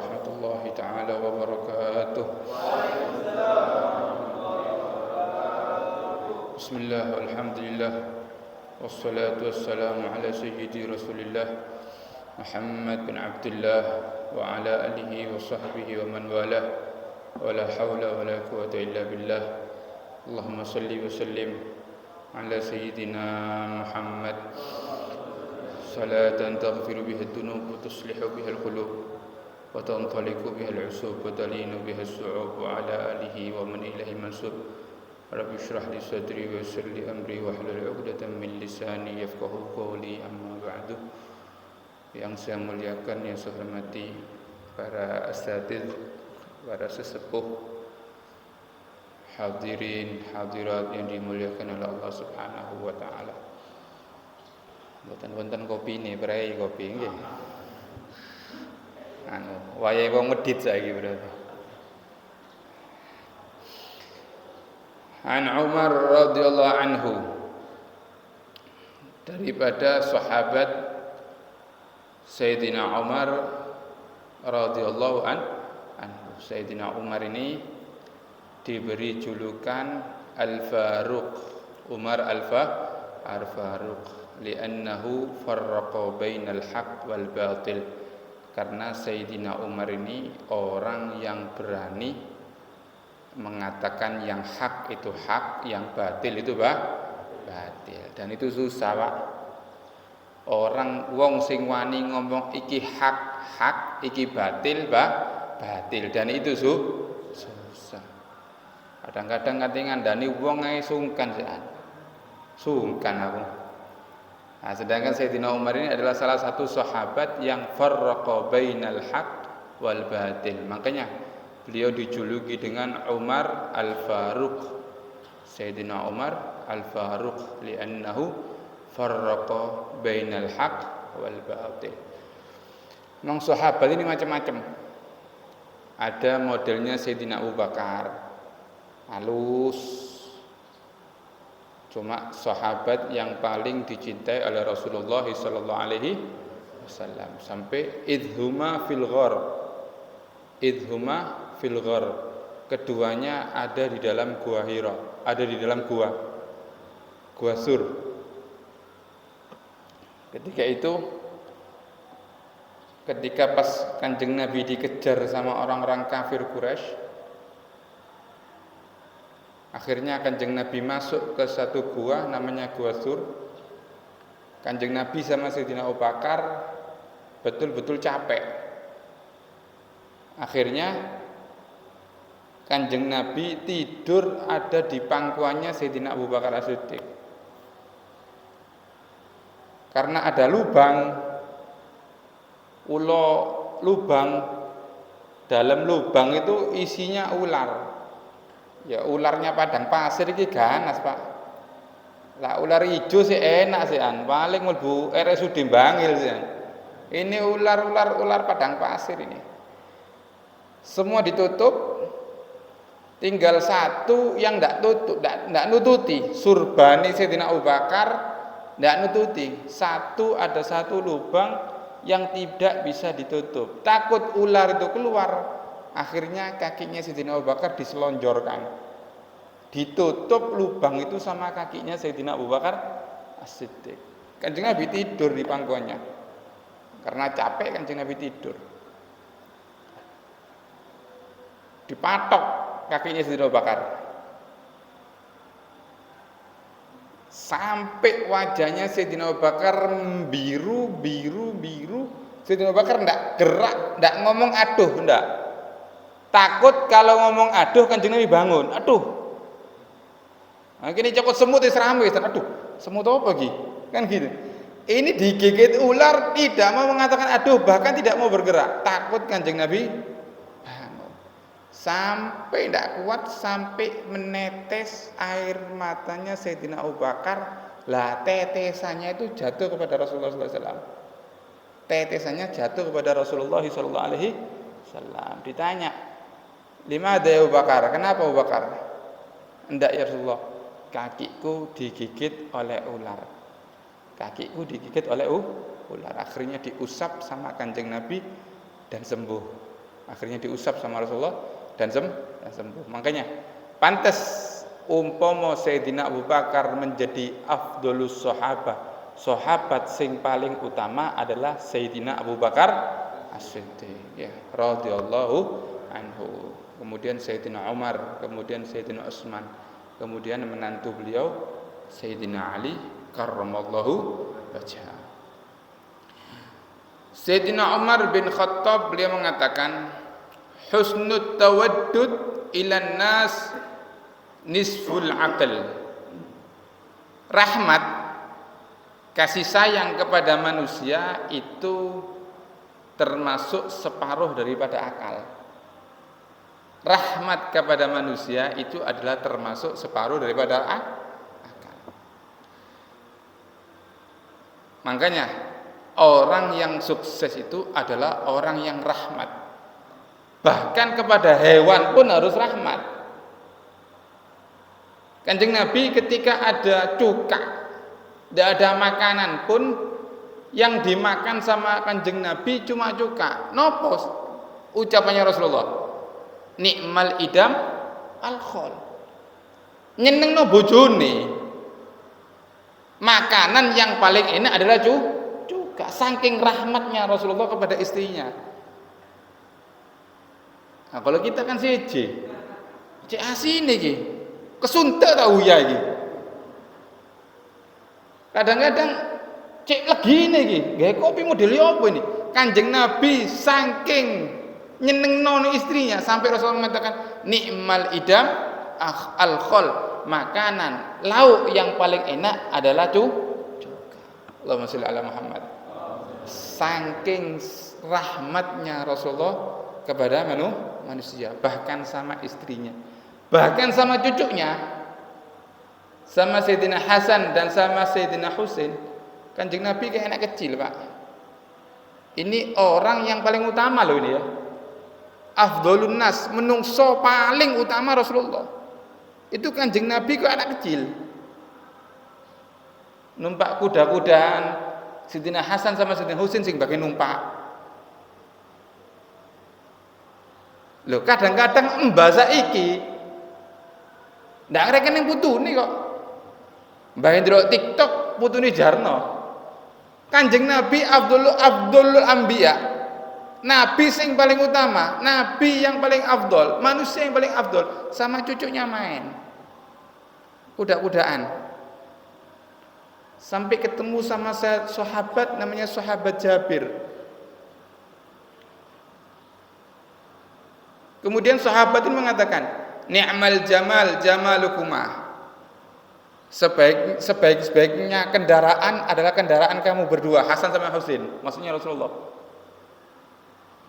warahmatullahi taala wabarakatuh. Bismillah, alhamdulillah, wassalatu wassalamu ala sayyidi rasulillah Muhammad bin Abdullah wa ala alihi wa sahbihi wa man walah, wa la hawla wa la quwwata illa billah. Allahumma salli wa sallim ala sayyidina Muhammad salatan taghfiru biha ad-dunub wa tuslihu biha al-qulub wa tantaliqu biha al-usub wa talinu biha as-su'ub wa ala alihi wa man ilahi mansub. Rabbi shrah li sadri wa yassir li amri wa hlul 'uqdatam min lisani yafqahu qawli, amma ba'du. Yang saya muliakan, yang saya hormati para asatidz, para sesepuh, hadirin hadirat yang dimuliakan oleh Allah Subhanahu wa taala. Mboten-wonten kopine, prei kopi nggih. Wayahe wong medhit saiki berarti. An Umar radhiyallahu anhu, daripada sahabat Sayyidina Umar radhiyallahu anhu. Sayyidina Umar ini diberi julukan Al-Faruq, Umar Al-Faruq, li'annahu farraqa bainal haqq wal batil, karena Sayyidina Umar ini orang yang berani mengatakan yang hak itu hak, yang batil itu batil. Dan itu susah, Pak. Orang wong sing wani ngomong iki hak, iki batil batil, dan itu susah. Kadang-kadang nganti ngandani wong ae sungkan aku. Nah, sedangkan Sayyidina Umar ini adalah salah satu sahabat yang farraqa bainal haq wal batil. Makanya beliau dijuluki dengan Umar Al-Faruq. Sayyidina Umar Al-Faruq li'annahu farraqa bainal haq wal batil. Memang sahabat ini macam-macam. Ada modelnya Sayyidina Abu Bakar, halus, cuma sahabat yang paling dicintai oleh Rasulullah sallallahu alaihi wasallam, sampai idhuma fil ghar, keduanya ada di dalam gua Hira, ada di dalam gua Sur. Ketika pas Kanjeng Nabi dikejar sama orang-orang kafir Quraisy, akhirnya Kanjeng Nabi masuk ke satu gua namanya Gua Sur. Kanjeng Nabi sama Sayyidina Abu Bakar betul-betul capek. Akhirnya Kanjeng Nabi tidur ada di pangkuannya Sayyidina Abu Bakar As-Siddiq. Karena ada lubang, dalam lubang itu isinya ular. Ya ularnya padang pasir iki ganas, Pak. Lah ular ijo sih enak sih paling mlebu RSUD Bangil sih. Ini ular padang pasir ini. Semua ditutup, tinggal satu yang ndak nututi. Surbani Sayyidina Abu Bakar ndak nututi. Ada satu lubang yang tidak bisa ditutup. Takut ular itu keluar. Akhirnya kakinya Sayyidina Abu Bakar diselonjorkan, ditutup lubang itu sama kakinya Sayyidina Abu Bakar As-Siddiq. Kanjeng Nabi tidur di pangkuannya, karena capek Kanjeng Nabi tidur. Dipatok kakinya Sayyidina Abu Bakar, sampai wajahnya Sayyidina Abu Bakar biru. Sayyidina Abu Bakar ndak gerak, ndak ngomong aduh, ndak. Takut kalau ngomong aduh Kanjeng Nabi bangun. Aduh. Nah, kini cokot semut wis rame, aduh. Semut apa lagi? Kan gitu. Ini digigit ular, tidak mau mengatakan aduh, bahkan tidak mau bergerak. Takut Kanjeng Nabi bangun. Sampai tidak kuat, sampai menetes air matanya Sayyidina Abu Bakar. Lah tetesannya itu jatuh kepada Rasulullah sallallahu alaihi wasallam. Tetesannya jatuh kepada Rasulullah sallallahu alaihi wasallam. Ditanya, "Limadha ya Abu Bakar? Kenapa Abu Bakar?" "Enggak ya Rasulullah, kakiku digigit oleh ular." Kakiku digigit oleh ular. Akhirnya diusap sama Kanjeng Nabi dan sembuh. Akhirnya diusap sama Rasulullah dan sembuh. Makanya pantas umpama Sayyidina Abu Bakar menjadi afdolus sahabat sing paling utama adalah Sayyidina Abu Bakar As-Siddiq ya radhiyallahu anhu. Kemudian Sayyidina Umar, kemudian Sayyidina Utsman, kemudian menantu beliau Sayyidina Ali karramallahu wajhah. Sayyidina Umar bin Khattab beliau mengatakan husnut tawaddud ilan nas nisful aql. Rahmat, kasih sayang kepada manusia itu termasuk separuh daripada akal. Rahmat kepada manusia itu adalah termasuk separuh daripada akal. Makanya orang yang sukses itu adalah orang yang rahmat. Bahkan kepada hewan pun harus rahmat. Kanjeng Nabi ketika ada cuka, tidak ada makanan pun yang dimakan sama kanjeng Nabi cuma cuka. Nopos ucapannya Rasulullah, nikmal idam alkhol. Nyenengno bojone. Makanan yang paling enak adalah cuka. Saking rahmatnya Rasulullah kepada istrinya. Nah, kalau kita kan cek asin iki. Kesunta tahu ya iki. Kadang-kadang cek legi iki, gawe kopi model apa ini? Kanjeng Nabi saking nyenengno istrinya sampai Rasulullah mengatakan nikmal idam al-khol, makanan lauk yang paling enak adalah cuka. Allahumma sholli ala Muhammad. Saking rahmatnya Rasulullah kepada manusia, bahkan sama istrinya, bahkan sama cucunya, sama Sayyidina Hasan dan sama Sayyidina Husain. Kanjeng Nabi kayak anak kecil, Pak. Ini orang yang paling utama loh ini ya. Afdholun nas, menungso paling utama Rasulullah. Itu Kanjeng Nabi kok anak kecil. Numpak kuda-kudaan, Sayyidina Hasan sama Sayyidina Husain sing bagian numpak. Loh, kadang-kadang mbasa iki ndak ngreken ning putune kok. Mbah ndelok TikTok putune Jarno. Kanjeng Nabi Abdul Anbiya. Nabi sing paling utama, nabi yang paling afdol, manusia yang paling afdol, sama cucunya main kuda-kudaan. Sampai ketemu sama sahabat namanya sahabat Jabir. Kemudian sahabat itu mengatakan, ni'mal jamal jamalukuma. Sebaik-baiknya kendaraan adalah kendaraan kamu berdua, Hasan sama Husain. Maksudnya Rasulullah.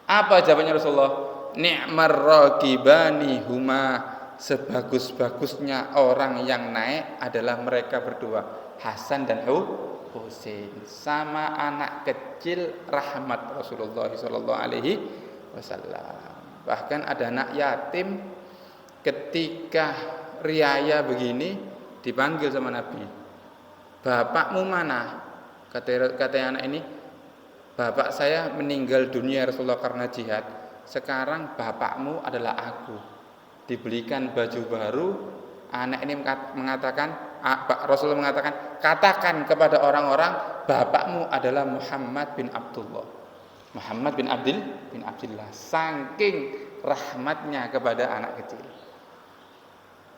Apa jawabannya Rasulullah? Ni'mar raqibani huma. Sebagus-bagusnya orang yang naik adalah mereka berdua, Hasan dan Husain. Sama anak kecil rahmat Rasulullah sallallahu alaihi wasallam. Bahkan ada anak yatim ketika riaya begini dipanggil sama Nabi. Bapakmu mana? Kata anak ini, bapak saya meninggal dunia Rasulullah karena jihad. Sekarang bapakmu adalah aku. Dibelikan baju baru. Anak ini mengatakan, Rasulullah mengatakan, katakan kepada orang-orang, bapakmu adalah Muhammad bin Abdullah. Muhammad bin Abdullah. Saking rahmatnya kepada anak kecil.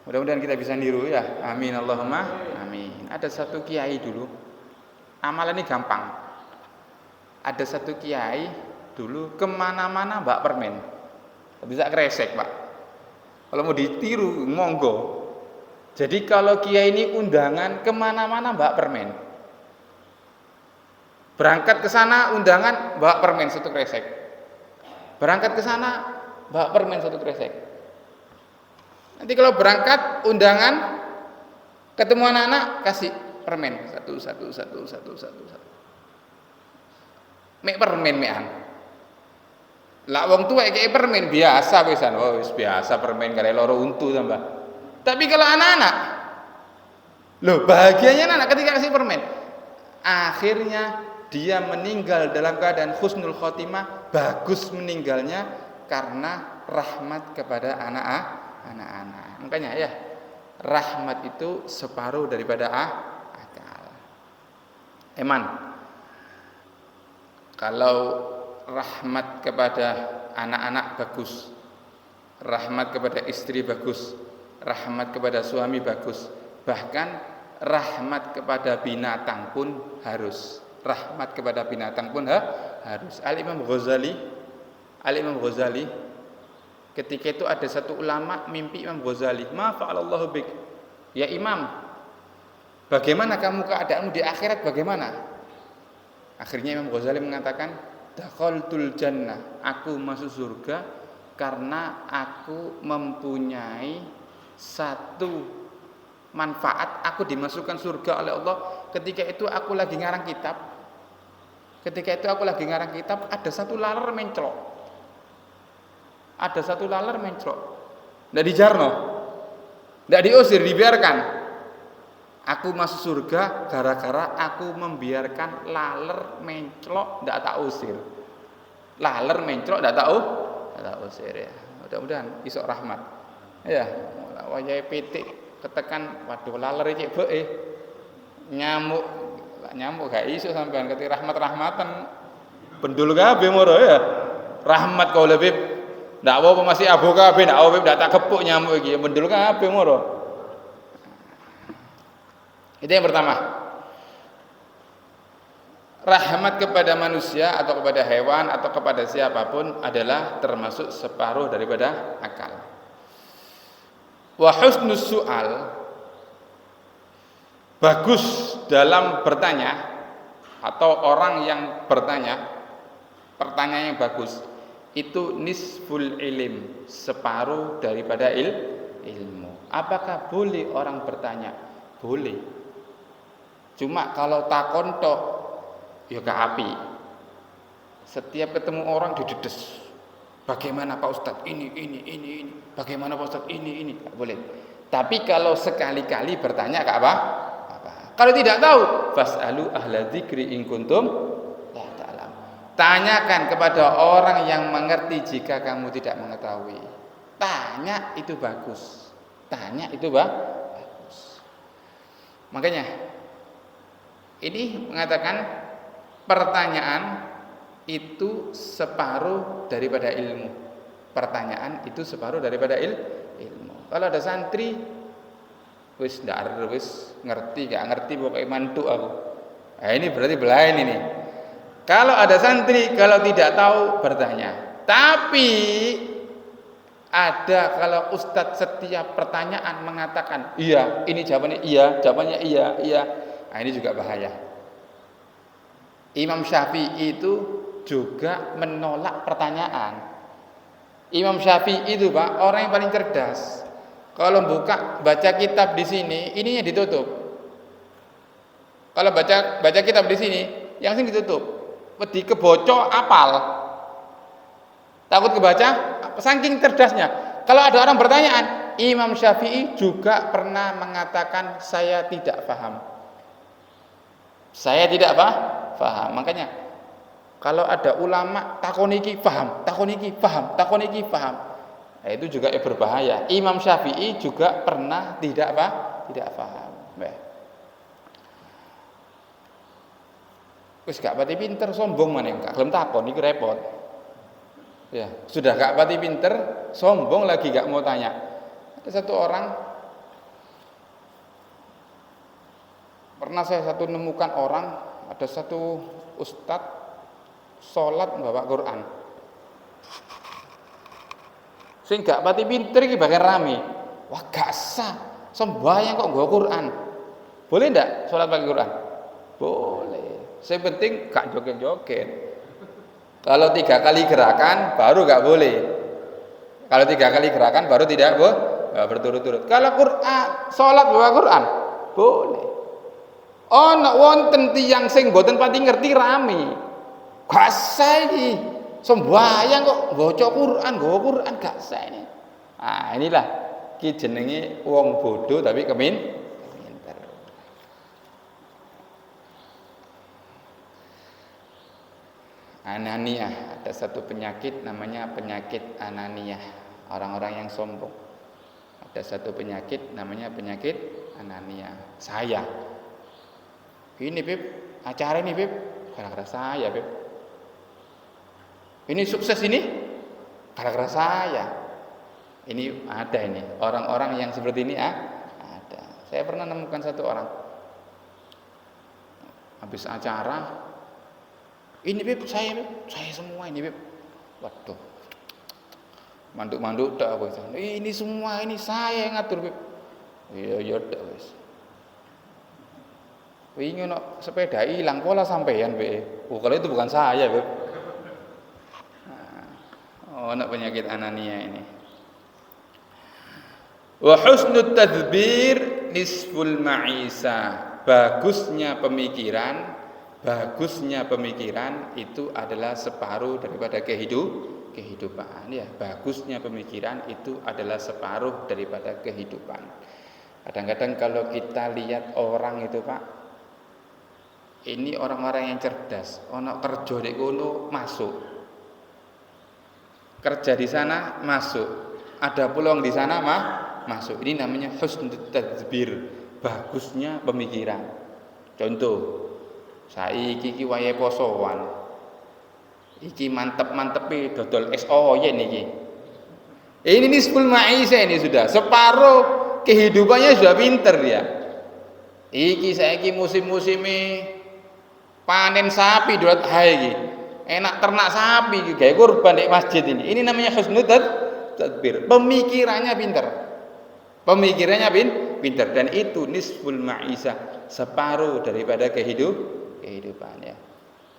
Mudah-mudahan kita bisa niru ya. Amin Allahumma amin. Ada satu kiai dulu, amalan ini gampang. Ada satu kiai dulu kemana-mana bak permen. Bisa kresek, Pak. Kalau mau ditiru monggo. Jadi kalau kiai ini undangan kemana-mana bak permen. Berangkat ke sana undangan bawa permen satu kresek. Berangkat ke sana bawa permen satu kresek. Nanti kalau berangkat undangan ketemu anak-anak kasih permen satu. Mek permen mekan. Lah wong tuwa kayak permen biasa pisan. Oh, wis biasa permen kare loro untu tambah. Tapi kalau anak-anak loh, bahagianya anak ketika kasih permen. Akhirnya dia meninggal dalam keadaan husnul khotimah, bagus meninggalnya karena rahmat kepada anak-anak. Makanya ya, rahmat itu separuh daripada akal. Eman, kalau rahmat kepada anak-anak bagus, rahmat kepada istri bagus, rahmat kepada suami bagus, bahkan rahmat kepada binatang pun harus. Rahmat kepada binatang pun harus. Al-Imam Ghazali ketika itu ada satu ulama mimpi Imam Ghazali, "Ma fa'alallahu bik?" Ya Imam, bagaimana kamu keadaanmu di akhirat bagaimana? Akhirnya Imam Ghazali mengatakan, "Dakhaltul jannah." Aku masuk surga karena aku mempunyai satu manfaat. Aku dimasukkan surga oleh Allah. Ketika itu aku lagi ngarang kitab. Ada satu laler menclok. Nggak dijarno, nggak diusir, dibiarkan. Aku masuk surga gara-gara aku membiarkan laler menclok, nggak tak usir. Laler menclok, nggak tak usir ya. Mudah-mudahan isok rahmat. Ya, wajah pitik ketekan, waduh laler cek nyamuk gak iso sampean ketika rahmatan bendul kabeh moro ya. Rahmat kau lebih ndak apa masih abu kabeh, ndak apa ndak tak kepuk nyamuk iki bendul kabeh moro. Itu yang pertama. Rahmat kepada manusia atau kepada hewan atau kepada siapapun adalah termasuk separuh daripada akal. Wa husnus su'al, bagus dalam bertanya atau orang yang bertanya, pertanyaan yang bagus itu nisful ilm, separuh daripada ilmu. Apakah boleh orang bertanya? Boleh. Cuma kalau takon tok ya gak api. Setiap ketemu orang didedes. Bagaimana Pak Ustadz? Ini. Bagaimana Pak Ustadz? Ini. Gak boleh. Tapi kalau sekali-kali bertanya gak apa? Kalau tidak tahu, fas'alu ahla dzikri in kuntum la ta'lam. Tanyakan kepada orang yang mengerti jika kamu tidak mengetahui. Tanya itu bagus. Bagus. Makanya ini mengatakan pertanyaan itu separuh daripada ilmu. Pertanyaan itu separuh daripada ilmu. Kalau ada santri wis ngerti gak ngerti pokoknya mantuk aku. Nah, ini berarti belain ini. Kalau ada santri kalau tidak tahu bertanya. Tapi ada kalau ustadz setiap pertanyaan mengatakan iya, ini jawabannya iya. Nah, ini juga bahaya. Imam Syafi'i itu juga menolak pertanyaan. Imam Syafi'i itu Pak, orang yang paling cerdas. Kalau baca kitab di sini, ininya ditutup. Kalau baca kitab di sini, yang sini ditutup. Wedi kebocor apal. Takut kebaca, saking cerdasnya. Kalau ada orang bertanyaan, Imam Syafi'i juga pernah mengatakan saya tidak paham. Paham. Makanya kalau ada ulama takon iki paham. Nah, itu juga berbahaya. Imam Syafi'i juga pernah tidak paham. Wis gak pati pinter sombong maneh, gak gelem takon iki repot. Ya, sudah gak pati pinter, sombong lagi gak mau tanya. Ada satu orang pernah saya nemukan orang, ada satu ustadz sholat bawa Quran. Sing gak pati pinter iki bagian rame. Wah gak sah, sembahyang kok nggawa Quran. Boleh ndak sholat pakai Quran? Boleh. Yang penting gak joget-joget. Kalau 3 kali gerakan baru gak boleh. Kalau 3 kali gerakan baru tidak berturut-turut. Kalau Quran, sholat bawa Quran, boleh. Ana wonten tiyang sing mboten pati ngerti rame. Gak sah iki. Sembahyang kok baca Quran, nggawa Quran gak sah ini. Nah, inilah ki jenenge wong bodoh tapi keminter. Ananiyah, ada satu penyakit namanya penyakit ananiyah, orang-orang yang sombong. Ada satu penyakit namanya penyakit ananiyah. Saya ini Beb, acara ini Beb, gara-gara saya Beb. Ini sukses ini gara-gara saya. Ini ada ini orang-orang yang seperti ini ada. Saya pernah nemukan satu orang habis acara, ini Beb, saya semua ini Beb. Waduh, manduk-manduk tak apa. Ini semua ini saya yang ngatur Beb. Iya tak wis. Wingi ono sepeda hilang pola sampean Beb. Oh, kalau itu bukan saya Beb. Ono penyakit anania ini. Wa husnut tadbir nisful ma'isa. Bagusnya pemikiran itu adalah separuh daripada kehidupan ya. Bagusnya pemikiran itu adalah separuh daripada kehidupan. Kadang-kadang kalau kita lihat orang itu Pak, ini orang-orang yang cerdas, ono kerja di kono masuk, kerja di sana masuk, ada peluang di sana masuk. Ini namanya husnul tadbir, bagusnya pemikiran. Contoh, saiki iki wayahe posoan. Iki mantep-mantepe dodol es oyen iki. Ini nisful ma'isah ini sudah separuh kehidupannya sudah pinter dia. Iki saiki musim-musime panen sapi dolat hae iki. Enak ternak sapi iki gawe kurban di masjid ini. Ini namanya husnul tadbir. Pemikirannya pinter. Pinter dan itu nisful ma'isah, separuh daripada kehidupannya.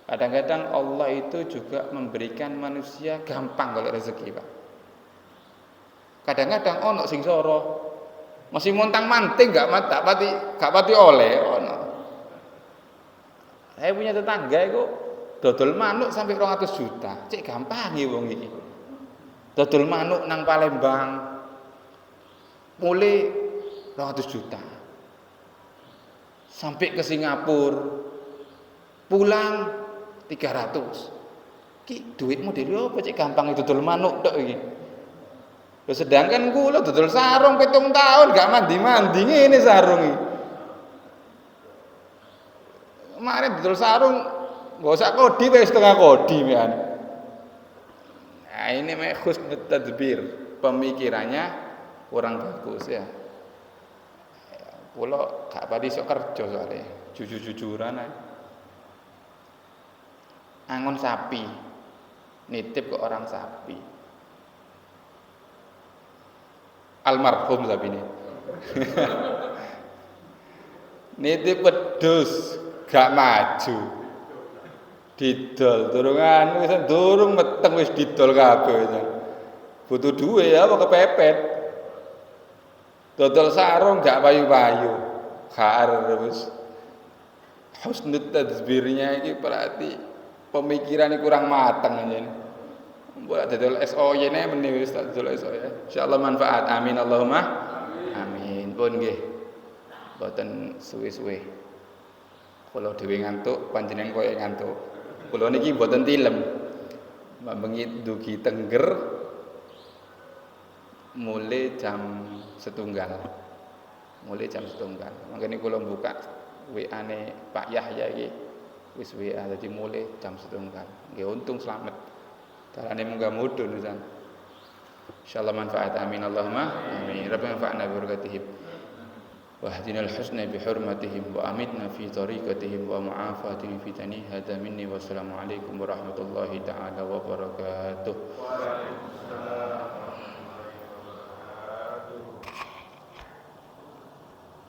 Kadang-kadang Allah itu juga memberikan manusia gampang kalau rezeki, Pak. Kadang-kadang ono sing soro masih montang-manting gak pati oleh ono. Saya punya tetangga itu dodol manuk sampai 200 juta. Cek gampang ya wong iki. Dodol manuk nang Palembang mulai 200 juta. Sampai ke Singapura pulang 300. Ki duit model apa cek gampang itu dodol manuk tok iki. Lho sedangkan kula dodol sarung 7 tahun gak mandi-mandi ngene sarung iki. Kemarin dodol sarung gak usah kodi wis setengah kodi mian. Nah, ini namanya husnul tadbir, pemikirannya kurang bagus ya. Kula gak pati iso kerja soalnya, jujur-jujuran ae. Angon sapi, nitip ke orang sapi. Almarhum sapi ini. Nitip wedhus, gak maju. Didol, durung meteng wis didol kabeh. Butuh duit ya apa kepepet. Dodol sarung gak payu-payu. Harus husnul tadbirnya iki berarti pemikirannya kurang matang aja ini. Buat dodol SOY ne meni wis dodol SOY. Insyaallah manfaat. Amin Allahumma amin. Pun nggih. Mboten suwe-suwe. Kula dhewe ngantuk, panjenengan koyo ngantuk. Kula niki mboten tilem. Bengi dugi Tengger mulai jam 1:00. Makanya kula buka WA-ne Pak Yahya iki wis WA dadi mulai jam 1:00. Nggih untung slamet. Dalane munggah mudhun pisan. Insyaallah manfaat. Amin Allahumma amin. Rabbana fa'na bi barakatihim. واهدنا الحسنى بحرمتهم وأمتنا في طريقتهم ومعافاتهم في هذا مني والسلام عليكم ورحمة الله تعالى وبركاته.